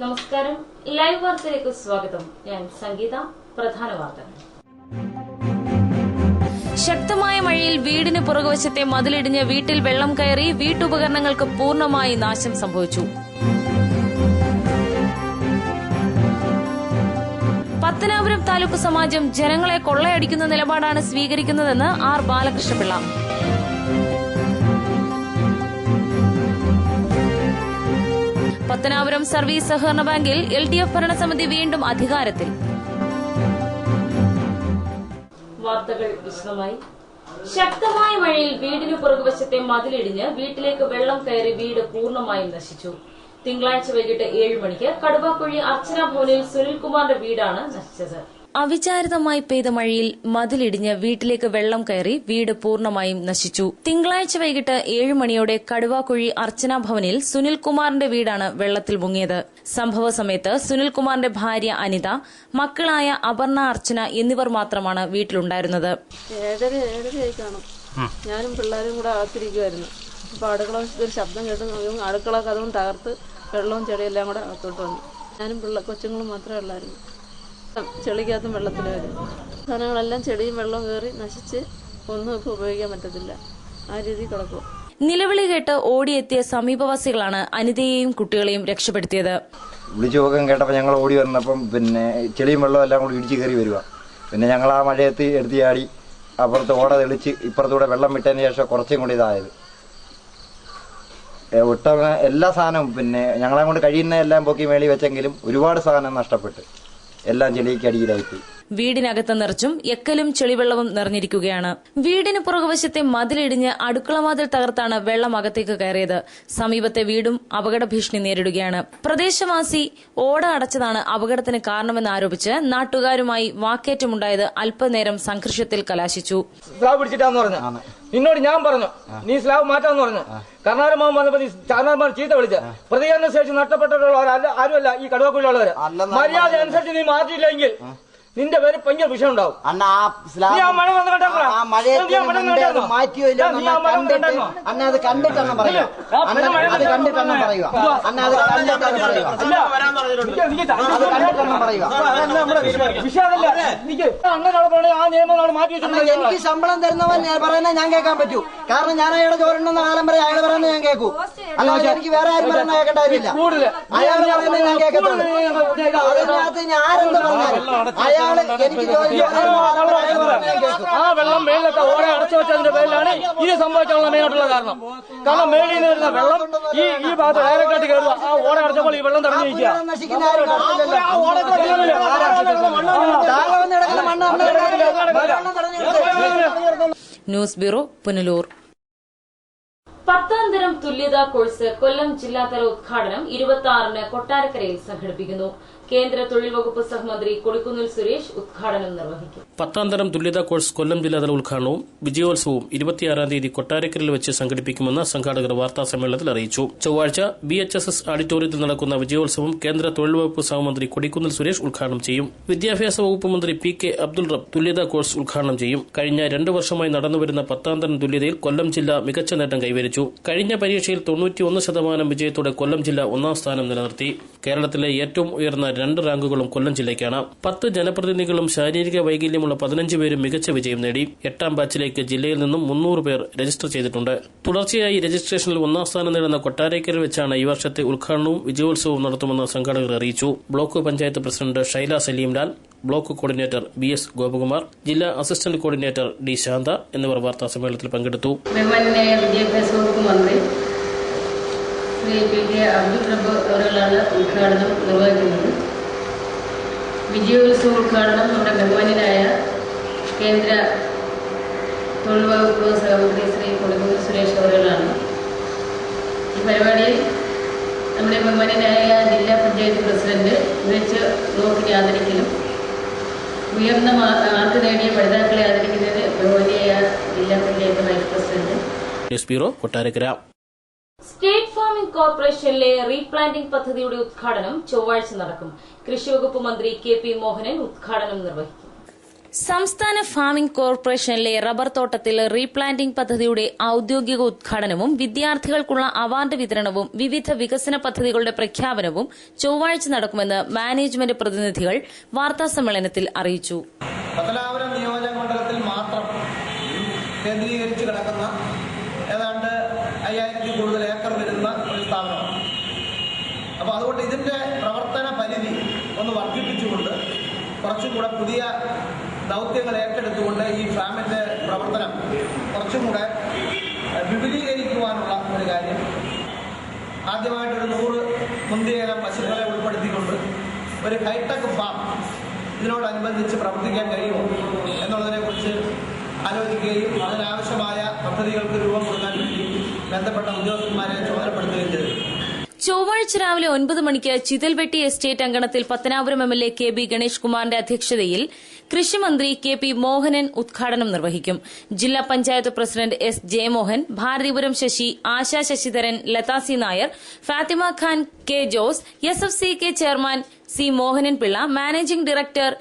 നമസ്കാരം, ലൈവ് വാർത്തയിലേക്ക് സ്വാഗതം. ഞാൻ സംഗീത. പ്രധാന വാർത്തകൾ. ശക്തമായ മഴയിൽ വീടിന് പുറകുവശത്തെ മതിലിടിഞ്ഞ് വീട്ടിൽ വെള്ളം കയറി വീട്ടുപകരണങ്ങൾക്ക് പൂർണ്ണമായി നാശം സംഭവിച്ചു. പത്തനാപുരം താലൂക്ക് സമാജം ജനങ്ങളെ കൊള്ളയടിക്കുന്ന നിലപാടാണ് സ്വീകരിക്കുന്നതെന്ന് ആർ ബാലകൃഷ്ണപിള്ള. പത്തനാപുരം സർവീസ് സഹകരണ ബാങ്കിൽ LDF ഭരണസമിതി വീണ്ടും അധികാരത്തിൽ. വാർത്തകൾ വിശദമായി. ശക്തമായ മഴയിൽ വീടിനു പുറകുവശത്തെ മതിലിടിഞ്ഞ് വീട്ടിലേക്ക് വെള്ളം കയറി വീട് പൂർണ്ണമായും നശിച്ചു. തിങ്കളാഴ്ച വൈകിട്ട് 7 മണിക്ക് കടുവാക്കുഴി അർച്ചന ഭവനിൽ സുനിൽകുമാറിന്റെ വീടാണ് നശിച്ചത്. അവിചാരിതമായി പെയ്ത മഴയിൽ മതിലിടിഞ്ഞ് വീട്ടിലേക്ക് വെള്ളം കയറി വീട് പൂർണ്ണമായും നശിച്ചു. തിങ്കളാഴ്ച വൈകിട്ട് 7 മണിയോടെ കടുവാക്കുഴി അർച്ചന ഭവനിൽ സുനിൽകുമാറിന്റെ വീടാണ് വെള്ളത്തിൽ മുങ്ങിയത്. സംഭവ സമയത്ത് സുനിൽകുമാറിന്റെ ഭാര്യ അനിത, മക്കളായ അപർണ, അർച്ചന എന്നിവർ മാത്രമാണ് വീട്ടിലുണ്ടായിരുന്നത്. 7:30 കാണും. ഞാനും പിള്ളേരും കൂടെ അകത്തിരിക്കുമായിരുന്നു. അപ്പോൾ അടുക്കള ഒരു ശബ്ദം കേട്ട് അടുക്കള കഥവും തകർത്ത് വെള്ളവും ചെടിയെല്ലാം കൂടെ അകത്തോട്ട് വന്നു. ഞാനും കൊച്ചുങ്ങളും മാത്രമേ ഉള്ളായിരുന്നു. ചെളിക്കകത്തും വെള്ളത്തിൽ വരും. സാധനങ്ങളെല്ലാം ചെടിയും വെള്ളവും കയറി നശിച്ച് ഒന്നും ഇപ്പോൾ ഉപയോഗിക്കാൻ പറ്റത്തില്ല. ആ രീതിയിൽ കിടക്കുക. നിലവിളി കേട്ട് ഓടിയെത്തിയ സമീപവാസികളാണ് അനിതയെയും കുട്ടികളെയും രക്ഷപ്പെടുത്തിയത്. വിളിച്ചു പോകാൻ കേട്ടപ്പോൾ ഞങ്ങൾ ഓടി വന്നപ്പം ചെളിയും വെള്ളവും എല്ലാം കൂടി ഇടിച്ചു കയറി വരിക. ഞങ്ങൾ ആ മഴയത്ത് എടുത്ത് ചാടി അപ്പുറത്ത് ഓട തെളിച്ച് ഇപ്പുറത്തൂടെ വെള്ളം വിട്ടതിന് ശേഷം കുറച്ചും കൂടി ഇതായത്. ഒട്ട എല്ലാ സാധനവും ഞങ്ങളെ കൊണ്ട് കഴിയുന്ന എല്ലാം പൊക്കി മേളി വെച്ചെങ്കിലും ഒരുപാട് സാധനം നഷ്ടപ്പെട്ട് എല്ലാം ചെളിക്ക് അടിയിലായിപ്പോയി. വീടിനകത്ത് നിറച്ചും എക്കലും ചെളിവെള്ളവും നിറഞ്ഞിരിക്കുകയാണ്. വീടിന് പുറകുവശത്തെ മതിലിടിഞ്ഞ് അടുക്കള വാതിൽ തകർത്താണ് വെള്ളം അകത്തേക്ക് കയറിയത്. സമീപത്തെ വീടും അപകട ഭീഷണി നേരിടുകയാണ്. പ്രദേശവാസി ഓട അടച്ചതാണ് അപകടത്തിന് കാരണമെന്ന് ആരോപിച്ച് നാട്ടുകാരുമായി വാക്കേറ്റമുണ്ടായത് അല്പനേരം സംഘർഷത്തിൽ കലാശിച്ചു. നിന്നോട് ഞാൻ പറഞ്ഞു നീ സ്ലാബ് മാറ്റാന്ന് പറഞ്ഞു. കർണാടകമാൻ വന്നപ്പോ നീ ചാർമാൻ ചീത്ത വിളിച്ച പ്രതികരണ ശേഷി നഷ്ടപ്പെട്ടിട്ടുള്ളവർ ആരുമല്ല ഈ കടുവക്കുള്ളുള്ളവര്. മര്യാദ അനുസരിച്ച് നീ മാറ്റിയില്ലെങ്കിൽ നിന്റെ പേര് ഭയങ്കര വിഷയം ഉണ്ടാവും. എനിക്ക് ശമ്പളം തരുന്നവൻ പറയുന്നത് ഞാൻ കേൾക്കാൻ പറ്റൂ. കാരണം ഞാൻ അയാളെ ചോരണ്ടെന്ന കാലം വരെ അയാൾ പറയുന്നത് ഞാൻ കേൾക്കൂ. അല്ലാതെ എനിക്ക് വേറെ ആരും പറയുന്നത് കേൾക്കേണ്ട കാര്യമില്ല. അയാൾ പറയുന്നത് ഞാൻ കേൾക്കത്തുള്ളൂ. അതിനകത്ത് ഞാൻ ആരെന്ന് പറഞ്ഞാലും അയാള് എനിക്ക് ആ വെള്ളം മേളിലൊക്കെ ഓടെ അടച്ചു വെച്ചതിന്റെ പേരിലാണ് ഇത് സംഭവിക്കാനുള്ള മെയിനായിട്ടുള്ള കാരണം. കാരണം മേളിൽ നിന്ന് വരുന്ന വെള്ളം ഈ ഭാഗത്ത് ഡയറക്റ്റായിട്ട് കയറുക. ആ ഓടെ അടച്ചപ്പോൾ ഈ വെള്ളം തടഞ്ഞു നിൽക്കുക. News bureau, Punalur. 10ാം തരം തുല്യതാ കോഴ്സ് കൊല്ലം ജില്ലാതല ഉദ്ഘാടനം 26-ന് കൊട്ടാരക്കരയിൽ സംഘടിപ്പിക്കുന്നു. കേന്ദ്ര തൊഴിൽ വകുപ്പ് സഹമന്ത്രി കൊടിക്കുന്നിൽ സുരേഷ് ഉദ്ഘാടനം നിർവഹിക്കും. 10ാം തരം തുല്യതാ കോഴ്സ് കൊല്ലം ജില്ലാതല ഉദ്ഘാടനവും വിജയോത്സവവും 26-ാം തീയതി കൊട്ടാരക്കരയിൽ വെച്ച് സംഘടിപ്പിക്കുമെന്ന് സംഘാടകർ വാർത്താ സമ്മേളനത്തിൽ അറിയിച്ചു. ചൊവ്വാഴ്ച BHSS ഓഡിറ്റോറിയത്തിൽ നടക്കുന്ന വിജയോത്സവം കേന്ദ്ര തൊഴിൽ വകുപ്പ് സഹമന്ത്രി കൊടിക്കുന്നിൽ സുരേഷ് ഉദ്ഘാടനം ചെയ്യും. വിദ്യാഭ്യാസ വകുപ്പ് മന്ത്രി PK അബ്ദുൾ റബ്ബ് തുല്യതാ കോഴ്സ് ഉദ്ഘാടനം ചെയ്യും. കഴിഞ്ഞ 2 വർഷമായി നടന്നുവരുന്ന 10ാം തരം തുല്യതയിൽ കൊല്ലം ജില്ല മികച്ച നേട്ടം കൈവരിച്ചു. കഴിഞ്ഞ പരീക്ഷയിൽ 91% വിജയത്തോടെ കൊല്ലം ജില്ല 1ാം സ്ഥാനം നിലനിർത്തി. കേരളത്തിലെ ഏറ്റവും ഉയർന്ന 2 റാങ്കുകളും കൊല്ലം ജില്ലയ്ക്കാണ്. 10 ജനപ്രതിനിധികളും ശാരീരിക വൈകല്യമുള്ള 15 പേരും മികച്ച വിജയം നേടി. 8ാം ബാച്ചിലേക്ക് ജില്ലയിൽ നിന്നും 300 പേർ രജിസ്റ്റർ ചെയ്തിട്ടുണ്ട്. തുടർച്ചയായി രജിസ്ട്രേഷനിൽ 1ാം സ്ഥാനം നേടുന്ന കൊട്ടാരക്കരയിൽ വെച്ചാണ് ഈ വർഷത്തെ ഉദ്ഘാടനവും വിജയോത്സവവും നടത്തുമെന്ന് സംഘാടകർ അറിയിച്ചു. Block panchayat president Shaila Salimlal, block coordinator BS Gopakumar, ജില്ലാ അസിസ്റ്റന്റ് കോർഡിനേറ്റർ D ശാന്ത എന്നിവർ വാർത്താ സമ്മേളനത്തിൽ പങ്കെടുത്തു. വിദ്യാഭ്യാസ വകുപ്പ് മന്ത്രി ശ്രീ PK അബ്ദുൾ റബ്ബ് അവരുകളാണ് ഉദ്ഘാടനം നിർവഹിക്കുന്നത്. വിജയോത്സവ ഉദ്ഘാടനം നമ്മുടെ ബഹുമാന്യനായ കേന്ദ്ര തൊഴിൽ വകുപ്പ് സഹമന്ത്രി ശ്രീ കൊടിക്കുന്നിൽ സുരേഷ് അവരുകളാണ്. ഈ പരിപാടിയിൽ നമ്മുടെ ബഹുമാന്യനായ ജില്ലാ പഞ്ചായത്ത് പ്രസിഡന്റ് മികച്ച നോക്കി ആദരിക്കലും ഉയർന്ന മാർക്ക് നേടിയ പഠിതാക്കളെ ആദരിക്കുന്നത് ബഹുമാന്യനായ ജില്ലാ panchayat vice president. News bureau, Kottarakkara. State farming കോർപ്പറേഷനിലെ റീപ്ലാന്റിംഗ് പദ്ധതിയുടെ ഉദ്ഘാടനം ചൊവ്വാഴ്ച നടക്കും. കൃഷിവകുപ്പ് മന്ത്രി KP മോഹനൻ ഉദ്ഘാടനം നിർവഹിക്കും. സംസ്ഥാന ഫാമിംഗ് കോർപ്പറേഷനിലെ റബ്ബർ തോട്ടത്തിൽ റീപ്ലാന്റിംഗ് പദ്ധതിയുടെ ഔദ്യോഗിക ഉദ്ഘാടനവും വിദ്യാർത്ഥികൾക്കുള്ള അവാർഡ് വിതരണവും വിവിധ വികസന പദ്ധതികളുടെ പ്രഖ്യാപനവും ചൊവ്വാഴ്ച നടക്കുമെന്ന് മാനേജ്മെന്റ് പ്രതിനിധികൾ വാർത്താസമ്മേളനത്തിൽ അറിയിച്ചു. പത്തനാപുരം നിയോജക മണ്ഡലത്തിൽ മാത്രം കേന്ദ്രീകരിച്ച് കിടക്കുന്ന ഏതാണ്ട് 5000 കൂടുതൽ ഏക്കർ വരുന്ന ഒരു സ്ഥാപനമാണ്. അപ്പോൾ അതുകൊണ്ട് ഇതിന്റെ പ്രവർത്തന പരിധി ഒന്ന് വർദ്ധിപ്പിച്ചുകൊണ്ട് കുറച്ചും കൂടെ പുതിയ ദൗത്യങ്ങൾ ഏറ്റെടുത്തുകൊണ്ട് ഈ ഫാമിന്റെ പ്രവർത്തനം കുറച്ചും കൂടെ വിപുലീകരിക്കുവാനുള്ള ഒരു കാര്യം, ആദ്യമായിട്ടൊരു 100 മുന്തിയേനം പശുക്കളെ ഉൾപ്പെടുത്തിക്കൊണ്ട് ഒരു ഹൈടെക് ഫാം ഇതിനോടനുബന്ധിച്ച് പ്രവർത്തിക്കാൻ കഴിയുമോ എന്നുള്ളതിനെക്കുറിച്ച് ആലോചിക്കുകയും അതിനാവശ്യമായ പദ്ധതികൾക്ക് രൂപം കൊടുക്കാൻ വേണ്ടി ബന്ധപ്പെട്ട ഉദ്യോഗസ്ഥന്മാരെ ചുമതലപ്പെടുത്തുകയും ചെയ്തു. ചൊവ്വാഴ്ച രാവിലെ 9 മണിക്ക് ചിതൽവെട്ടി എസ്റ്റേറ്റ് അങ്കണത്തിൽ പത്തനാപുരം എംഎൽഎ KB ഗണേഷ് കുമാറിന്റെ അധ്യക്ഷതയിൽ കൃഷിമന്ത്രി KP മോഹനൻ ഉദ്ഘാടനം നിർവഹിക്കും. ജില്ലാ panchayat president S Jayamohan, Bharathipuram Sasi, Asha Sasidharan, Latha C Nair, Fathima Khan K Jose, SFCK chairman C Mohanan Pillai, managing director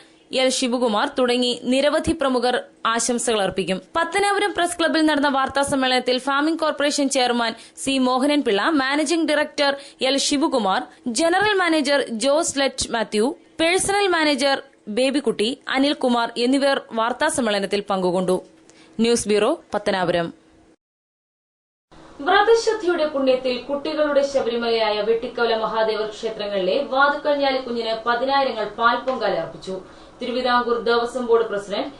L Sivakumar തുടങ്ങി നിരവധി പ്രമുഖർ ആശംസകൾ അർപ്പിക്കും. പത്തനാപുരം പ്രസ് ക്ലബ്ബിൽ നടന്ന വാർത്താ സമ്മേളനത്തിൽ farming corporation chairman C Mohanan Pillai, managing director L Sivakumar, general manager Joselet Mathew, personal manager Babykutty, Anilkumar എന്നിവർ വാർത്താ സമ്മേളനത്തിൽ പങ്കുകൊണ്ടു. News bureau, Pathanapuram. വ്രതശുദ്ധിയുടെ പുണ്യത്തിൽ കുട്ടികളുടെ ശബരിമലയായ വെട്ടിക്കവല മഹാദേവർ ക്ഷേത്രങ്ങളിലെ വാതുക്കൽ ഞാലിക്കുഞ്ഞിന് 10,000 പാൽപ്പൊങ്കാല അർപ്പിച്ചു. Thiruvithamkoor Devaswom board president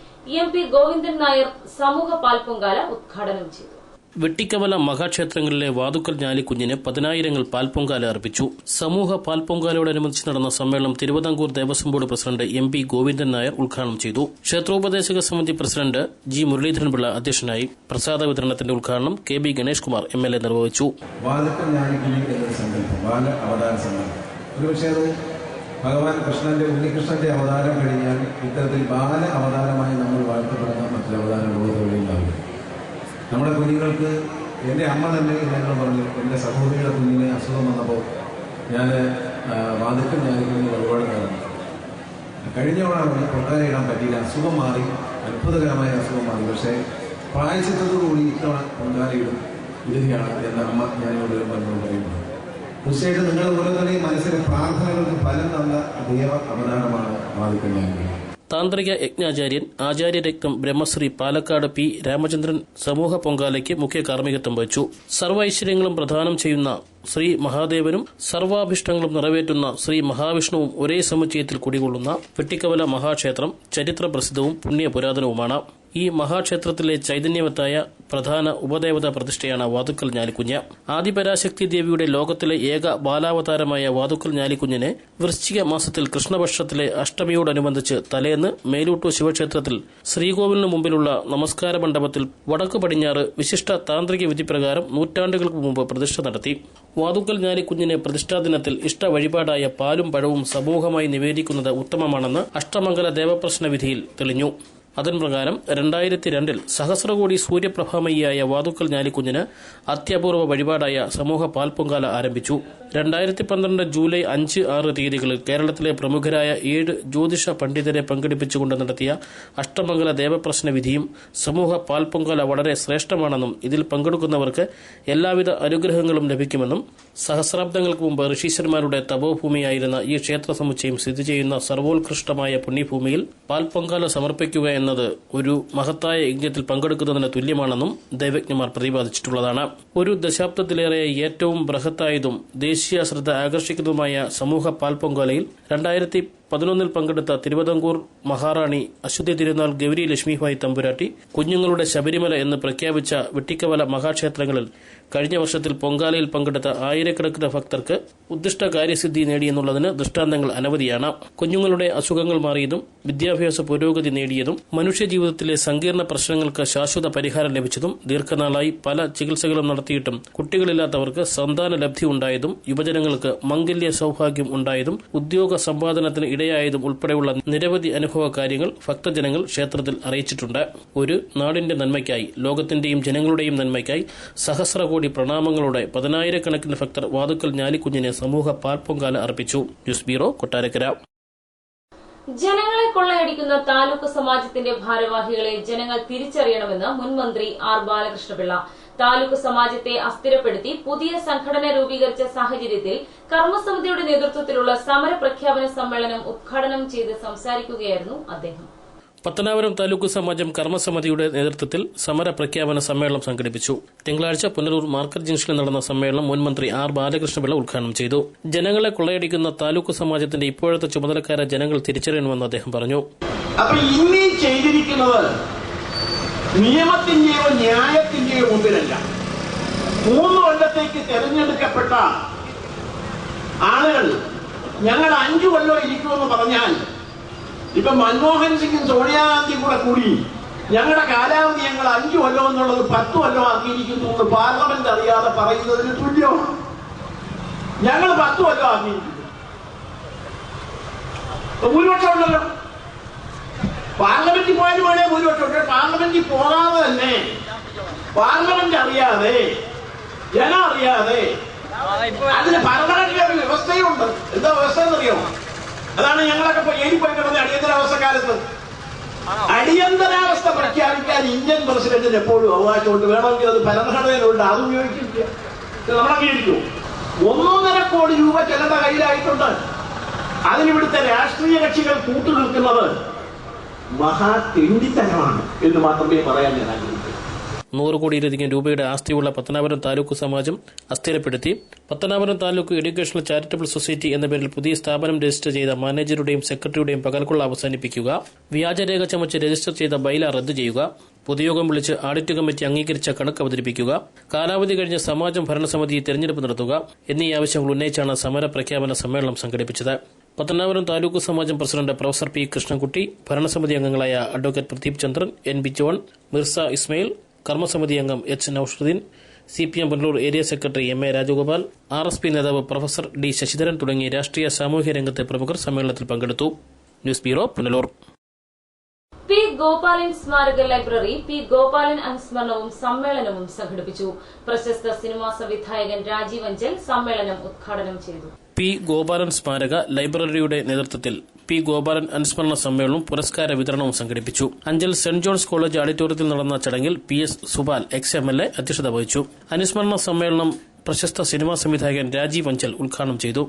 MP Govindan Nair സമൂഹ പാൽപ്പൊങ്കാല ഉദ്ഘാടനം ചെയ്തു. വെട്ടിക്കവല മഹാക്ഷേത്രങ്ങളിലെ വാതുക്കൽ ഞാലിക്കുഞ്ഞിന് 10,000 പാൽപ്പൊങ്കാല അർപ്പിച്ചു. സമൂഹ പാൽപ്പൊങ്കാലയോടനുബന്ധിച്ച് നടന്ന സമ്മേളനം Thiruvithamkoor Devaswom board president MP Govindan Nair ഉദ്ഘാടനം ചെയ്തു. ക്ഷേത്രോപദേശക സമിതി പ്രസിഡന്റ് G മുരളീധരൻപിള്ള അധ്യക്ഷനായി. പ്രസാദ വിതരണത്തിന്റെ ഉദ്ഘാടനം KB ഗണേഷ് കുമാർ MLA നിർവഹിച്ചു. വാതുക്കൽ ഞാലിക്കുഞ്ഞി എന്ന സങ്കല്പം, ബാല അവതാര സങ്കല്പം, ഒരുപക്ഷെ അത് ഭഗവാൻ ഉണ്ണികൃഷ്ണന്റെ അവതാരം കഴിഞ്ഞാൽ ഇത്തരത്തിൽ ബാല അവതാരമായി നമ്മൾ വാഴ്ത്തപ്പെടുന്ന മറ്റൊരു അവതാരം ലോകത്തുണ്ടാവില്ല. നമ്മുടെ കുഞ്ഞുങ്ങൾക്ക് എൻ്റെ അമ്മ തന്നെ ഞങ്ങൾ പറഞ്ഞു, എൻ്റെ സഹോദരിയുടെ കുഞ്ഞിന് അസുഖം വന്നപ്പോൾ ഞാൻ വാതുക്കൽ ഞാലിക്കുഞ്ഞി വഴിപാട് നടന്നു. കഴിഞ്ഞവളാണ് പൊങ്കാലയിടാൻ പറ്റിയില്ല, അസുഖം മാറി, അത്ഭുതകരമായ അസുഖം മാറി. പക്ഷേ പ്രായശ്ചിത്തത്തോടുകൂടി ഇത്തവണ പൊങ്കാലയിടും ഇടുകയാണ് എന്ന അമ്മ ഞാനിവിടെ പറയുന്നത്. തീർച്ചയായിട്ടും നിങ്ങൾ ഓരോരുത്തരുടെയും മനസ്സിലെ പ്രാർത്ഥനകൾക്ക് ഫലം തന്ന ദൈവ അവതാരമാണ് വാതുക്കൽ ഞാലിക്കുഞ്ഞി. താന്ത്രിക യജ്ഞാചാര്യൻ ആചാര്യരത്നം ബ്രഹ്മശ്രീ പാലക്കാട് P രാമചന്ദ്രൻ സമൂഹ പൊങ്കാലയ്ക്ക് മുഖ്യ കാർമ്മികത്വം വഹിച്ചു. സർവൈശ്വര്യങ്ങളും പ്രദാനം ചെയ്യുന്ന ശ്രീ മഹാദേവനും സർവാഭിഷ്ടങ്ങളും നിറവേറ്റുന്ന ശ്രീ മഹാവിഷ്ണുവും ഒരേ സമുച്ചയത്തിൽ കുടികൊള്ളുന്ന വെട്ടിക്കവല മഹാക്ഷേത്രം ചരിത്ര പ്രസിദ്ധവും പുണ്യപുരാതനവുമാണ്. ഈ മഹാക്ഷേത്രത്തിലെ ചൈതന്യവത്തായ പ്രധാന ഉപദേവതാ പ്രതിഷ്ഠയാണ് വാതുക്കൽ ഞാലിക്കുഞ്ഞ്. ആദിപരാശക്തി ദേവിയുടെ ലോകത്തിലെ ഏക ബാലാവതാരമായ വാതുക്കൽ ഞാലിക്കുഞ്ഞിനെ വൃശ്ചിക മാസത്തിൽ കൃഷ്ണപക്ഷത്തിലെ അഷ്ടമിയോടനുബന്ധിച്ച് തലേന്ന് മേലൂട്ടൂർ ശിവക്ഷേത്രത്തിൽ ശ്രീകോവിലിന് മുമ്പിലുള്ള നമസ്കാര മണ്ഡപത്തിൽ വടക്കു പടിഞ്ഞാറ് വിശിഷ്ട താന്ത്രിക വിധിപ്രകാരം നൂറ്റാണ്ടുകൾക്ക് മുമ്പ് പ്രതിഷ്ഠ നടത്തി. വാതുക്കൽ ഞാലിക്കുഞ്ഞിനെ പ്രതിഷ്ഠാദിനത്തിൽ ഇഷ്ട വഴിപാടായ പാലും പഴവും സമൂഹമായി നിവേദിക്കുന്നത് ഉത്തമമാണെന്ന് അഷ്ടമംഗല ദേവപ്രശ്ന വിധിയിൽ തെളിഞ്ഞു. അതിൻ പ്രകാരം 2002 സഹസ്രകോടി സൂര്യപ്രഭാമയിയായ വാതുക്കൽ ഞാലിക്കുഞ്ഞിന് അത്യപൂർവ വഴിപാടായ സമൂഹ പാൽപ്പൊങ്കാല ആരംഭിച്ചു. 2012 ജൂലൈ 5, 6 തീയതികളിൽ കേരളത്തിലെ പ്രമുഖരായ 7 ജ്യോതിഷ പണ്ഡിതരെ പങ്കെടുപ്പിച്ചുകൊണ്ട് നടത്തിയ അഷ്ടമംഗല ദേവപ്രശ്ന വിധിയും സമൂഹ പാൽപ്പൊങ്കാല വളരെ ശ്രേഷ്ഠമാണെന്നും ഇതിൽ പങ്കെടുക്കുന്നവർക്ക് എല്ലാവിധ അനുഗ്രഹങ്ങളും ലഭിക്കുമെന്നും സഹസ്രാബ്ദങ്ങൾക്ക് മുമ്പ് ഋഷീശ്വരന്മാരുടെ തപോഭൂമിയായിരുന്ന ഈ ക്ഷേത്ര സമുച്ചയം സ്ഥിതി ചെയ്യുന്ന സർവോത്കൃഷ്ടമായ പുണ്യഭൂമിയിൽ പാൽപ്പൊങ്കാല സമർപ്പിക്കുക എന്നത് ഒരു മഹത്തായ യജ്ഞത്തിൽ പങ്കെടുക്കുന്നതിന് തുല്യമാണെന്നും ദൈവജ്ഞന്മാർ പ്രതിപാദിച്ചിട്ടുള്ളതാണ്. ഒരു ദശാബ്ദത്തിലേറെ ഏറ്റവും ബൃഹത്തായതും ദേശീയ ശ്രദ്ധ ആകർഷിക്കുന്നതുമായ സമൂഹ പാൽപ്പൊങ്കാലയിൽ 2011 പങ്കെടുത്ത തിരുവിതാംകൂർ മഹാറാണി അശ്വതി തിരുനാൾ ഗൗരി ലക്ഷ്മിഭായ് തമ്പുരാട്ടി കുഞ്ഞുങ്ങളുടെ ശബരിമല എന്ന് പ്രഖ്യാപിച്ച വെട്ടിക്കവല മഹാക്ഷേത്രങ്ങളിൽ കഴിഞ്ഞ വർഷത്തിൽ പൊങ്കാലയിൽ പങ്കെടുത്ത ആയിരക്കണക്കിന് ഭക്തർക്ക് ഉദ്ദിഷ്ട കാര്യസിദ്ധി നേടിയെന്നുള്ളതിന് ദൃഷ്ടാന്തങ്ങൾ അനവധിയാണ്. കുഞ്ഞുങ്ങളുടെ അസുഖങ്ങൾ മാറിയതും വിദ്യാഭ്യാസ പുരോഗതി നേടിയതും മനുഷ്യജീവിതത്തിലെ സങ്കീർണ പ്രശ്നങ്ങൾക്ക് ശാശ്വത പരിഹാരം ലഭിച്ചതും ദീർഘനാളായി പല ചികിത്സകളും നടത്തിയിട്ടും കുട്ടികളില്ലാത്തവർക്ക് സന്താന ലബ്ധി ഉണ്ടായതും യുവജനങ്ങൾക്ക് മംഗല്യ സൌഭാഗ്യം ഉണ്ടായതും ഉദ്യോഗ സമ്പാദനത്തിന് ഇടയായതും ഉൾപ്പെടെയുള്ള നിരവധി അനുഭവ കാര്യങ്ങൾ ഭക്തജനങ്ങൾ ക്ഷേത്രത്തിൽ അറിയിച്ചിട്ടുണ്ട്. ഒരു നാടിന്റെ നന്മയ്ക്കായി, ലോകത്തിന്റെയും ജനങ്ങളുടെയും നന്മയ്ക്കായി സഹസ്രകോടി പ്രണാമങ്ങളോടെ 10,000 ഭക്തർ വാതുക്കൽ ഞാലിക്കുഞ്ഞിനെ സമൂഹ പാൽപ്പൊങ്കാല അർപ്പിച്ചു. News bureau, Kottarakkara. ജനങ്ങളെ കൊള്ളയടിക്കുന്ന താലൂക്ക് സമാജത്തിന്റെ ഭാരവാഹികളെ ജനങ്ങൾ തിരിച്ചറിയണമെന്ന് മുൻ മന്ത്രി ആർ ബാലകൃഷ്ണപിള്ള. താലൂക്ക് സമാജത്തെ അസ്ഥിരപ്പെടുത്തി പുതിയ സംഘടന രൂപീകരിച്ച സാഹചര്യത്തിൽ കർമ്മസമിതിയുടെ നേതൃത്വത്തിലുള്ള സമര പ്രഖ്യാപന സമ്മേളനം ഉദ്ഘാടനം ചെയ്ത് സംസാരിക്കുകയായിരുന്നു അദ്ദേഹം. പത്തനാപുരം താലൂക്ക് സമാജം കർമ്മസമിതിയുടെ നേതൃത്വത്തിൽ സമര പ്രഖ്യാപന സമ്മേളനം സംഘടിപ്പിച്ചു. തിങ്കളാഴ്ച പുനലൂർ മാർക്കറ്റ് ജംഗ്ഷനിൽ നടന്ന സമ്മേളനം മുൻ മന്ത്രി ആർ ബാലകൃഷ്ണപിള്ള ഉദ്ഘാടനം ചെയ്തു. ജനങ്ങളെ കൊള്ളയടിക്കുന്ന താലൂക്ക് സമാജത്തിന്റെ ഇപ്പോഴത്തെ ചുമതലക്കാരെ ജനങ്ങൾ തിരിച്ചറിയണമെന്ന് അദ്ദേഹം പറഞ്ഞു. അപ്പൊ ഇന്നീ ചെയ്തിരിക്കുന്നത് നിയമത്തിന്റെയോ ന്യായത്തിന്റെയോ മുമ്പിലല്ല. 3 കൊല്ലത്തേക്ക് തെരഞ്ഞെടുക്കപ്പെട്ട ആളുകൾ ഞങ്ങൾ 5 കൊല്ലം ഇരിക്കുമെന്ന് പറഞ്ഞാൽ ഇപ്പൊ മൻമോഹൻ സിംഗും സോണിയാഗാന്ധിയും കൂടി ഞങ്ങളുടെ കാലാവധി ഞങ്ങൾ 5 കൊല്ലം എന്നുള്ളത് 10 കൊല്ലം ആക്കിയിരിക്കുന്നു എന്ന് പാർലമെന്റ് അറിയാതെ പറയുന്നതിന് തുല്യമാണ്. ഞങ്ങൾ 10 കൊല്ലം ആക്കിയിരിക്കുന്നു. ഭൂരിപക്ഷം ഉണ്ടല്ലോ. പാർലമെന്റിൽ പോയാലും വേണേ ഭൂരിപക്ഷം ഉണ്ട്. പാർലമെന്റിൽ പോകാതെ തന്നെ പാർലമെന്റ് അറിയാതെ ജനം അറിയാതെ അതിന് ഭരണഘടനയുടെ ഒരു വ്യവസ്ഥയുണ്ട്. എന്താ വ്യവസ്ഥ എന്നറിയാമോ? അതാണ് ഞങ്ങളൊക്കെ ഏരിപ്പോയി കിടന്ന അടിയന്തരാവസ്ഥ കാലത്ത് അടിയന്തരാവസ്ഥ പ്രഖ്യാപിക്കാൻ ഇന്ത്യൻ പ്രസിഡന്റിന് എപ്പോഴും അവകാശമുണ്ട്. വേണമെങ്കിൽ അത് ഭരണഘടനയിലുണ്ട്. അത് ഉപയോഗിക്കില്ല. നമ്മൾ അംഗീകരിക്കും. 1.5 കോടി രൂപ ചിലരുടെ കയ്യിലായിട്ടുണ്ട്. അതിനിവിടുത്തെ രാഷ്ട്രീയ കക്ഷികൾ കൂട്ടുനിൽക്കുന്നത് മഹാതെണ്ടിത്തരമാണ് എന്ന് മാത്രമേ പറയാൻ ഞാൻ ആഗ്രഹിക്കുന്നു. 100 കോടിയിലധികം രൂപയുടെ ആസ്തിയുള്ള പത്തനാപുരം താലൂക്ക് സമാജം അസ്ഥിരപ്പെടുത്തി Pathanapuram taluk educational charitable society എന്ന പേരിൽ പുതിയ സ്ഥാപനം രജിസ്റ്റർ ചെയ്ത മാനേജറുടെയും സെക്രട്ടറിയുടെയും പകൽക്കൊള്ള അവസാനിപ്പിക്കുക, വ്യാജരേഖ ചമച്ച് രജിസ്റ്റർ ചെയ്ത ബൈല റദ്ദു ചെയ്യുക, പൊതുയോഗം വിളിച്ച് ആഡിറ്റ് കമ്മിറ്റി അംഗീകരിച്ച കണക്ക് അവതരിപ്പിക്കുക, കാലാവധി കഴിഞ്ഞ സമാജം ഭരണസമിതി തെരഞ്ഞെടുപ്പ് നടത്തുക എന്നീ ആവശ്യങ്ങൾ ഉന്നയിച്ചാണ് സമര പ്രഖ്യാപന സമ്മേളനം സംഘടിപ്പിച്ചത്. Pathanapuram taluk Samajam president professor P Krishnankutty, ഭരണസമിതി അംഗങ്ങളായ advocate Pradeep Chandran, N B John, Mirza Ismail, കർമ്മസമിതി അംഗം H Naushuddin, CPM Punalur area secretary MA Rajagopal, RSP നേതാവ് പ്രൊഫസർ D ശശിധരൻ തുടങ്ങി രാഷ്ട്രീയ സാമൂഹ്യ രംഗത്തെ പ്രമുഖർ സമ്മേളനത്തിൽ പങ്കെടുത്തു. News bureau, Punalur. P Gopalan സ്മാരക ലൈബ്രറി പി ഗോപാലൻ അനുസ്മരണവും സമ്മേളനവും സംഘടിപ്പിച്ചു. പ്രശസ്ത സിനിമാ സംവിധായകൻ രാജീവ് അഞ്ചൽ സമ്മേളനം ഉദ്ഘാടനം ചെയ്തു. പി ഗോപാലൻ സ്മാരക ലൈബ്രറിയുടെ നേതൃത്വത്തിൽ പി ഗോപാലൻ അനുസ്മരണ സമ്മേളനവും പുരസ്കാര വിതരണവും സംഘടിപ്പിച്ചു. അഞ്ചൽ സെന്റ് ജോൺസ് കോളേജ് ഓഡിറ്റോറിയത്തിൽ നടന്ന ചടങ്ങിൽ PS സുബാൽ XMLA അധ്യക്ഷത വഹിച്ചു. അനുസ്മരണ സമ്മേളനം പ്രശസ്ത സിനിമാ സംവിധായകൻ രാജീവ് അഞ്ചൽ ഉദ്ഘാടനം ചെയ്തു.